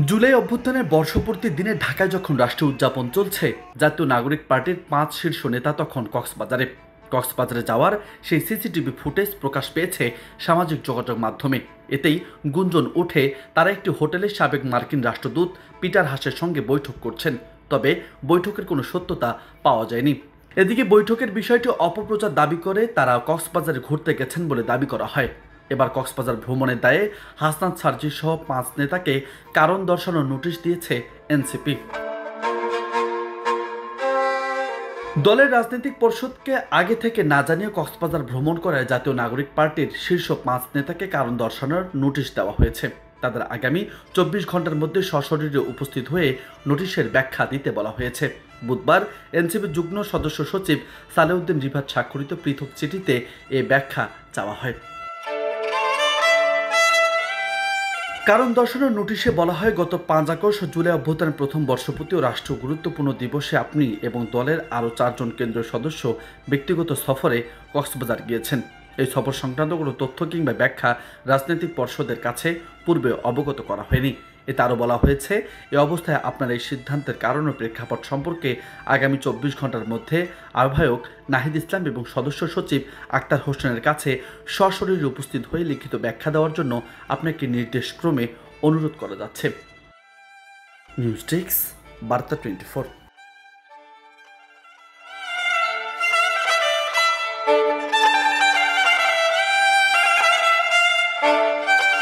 জুলাই অভ্যুত্থানের বর্ষপূর্তির দিনে ঢাকায় যখন রাষ্ট্রীয় উদযাপন চলছে, জাতীয় নাগরিক পার্টির ৫ শীর্ষ নেতা তখন কক্সবাজারে যাওয়ার সেই সিসিটিভি ফুটেজ প্রকাশ পেয়েছে সামাজিক যোগাযোগ মাধ্যমে। এতেই গুঞ্জন ওঠে তারা একটি হোটেলের সাবেক মার্কিন রাষ্ট্রদূত পিটার হাসের সঙ্গে বৈঠক করছেন। তবে বৈঠকের কোনো সত্যতা পাওয়া যায়নি। এদিকে বৈঠকের বিষয়টি অপপ্রচার দাবি করে তারা কক্সবাজারে ঘুরতে গেছেন বলে দাবি করা হয়। এবার কক্সবাজার ভ্রমণের দায়ে হাসনাত সার্জি সহ ৫ নেতাকে কারণ দর্শানোর নোটিশ দিয়েছে এনসিপি। দলের রাজনৈতিক পরিষদকে আগে থেকে না জানিয়ে কক্সবাজার ভ্রমণ করায় জাতীয় নাগরিক পার্টির শীর্ষ ৫ নেতাকে কারণ দর্শানোর নোটিশ দেওয়া হয়েছে। তাদের আগামী ২৪ ঘন্টার মধ্যে সশরীরে উপস্থিত হয়ে নোটিশের ব্যাখ্যা দিতে বলা হয়েছে। বুধবার এনসিপির যুগ্ম সদস্য সচিব সালেউদ্দিন রিফাত স্বাক্ষরিত পৃথক চিঠিতে এ ব্যাখ্যা চাওয়া হয়। কারণ দর্শানোর নোটিশে বলা হয়, গত ৫ আগস্ট জুলাই অভ্যুত্থানের প্রথম বর্ষপূর্তি ও রাষ্ট্র গুরুত্বপূর্ণ দিবসে আপনি এবং দলের আরও ৪ জন কেন্দ্রীয় সদস্য ব্যক্তিগত সফরে কক্সবাজার গিয়েছেন। এই সফর সংক্রান্ত কোনো তথ্য কিংবা ব্যাখ্যা রাজনৈতিক পর্ষদের কাছে পূর্বে অবগত করা হয়নি। এতে আরও বলা হয়েছে, এ অবস্থায় আপনার এই সিদ্ধান্তের কারণ ও প্রেক্ষাপট সম্পর্কে আগামী ২৪ ঘন্টার মধ্যে আহ্বায়ক নাহিদ ইসলাম এবং সদস্য সচিব আক্তার হোসেনের কাছে সশরীরে উপস্থিত হয়ে লিখিত ব্যাখ্যা দেওয়ার জন্য আপনাকে নির্দেশক্রমে অনুরোধ করা যাচ্ছে। নিউজ ডেস্ক, বার্তা 24।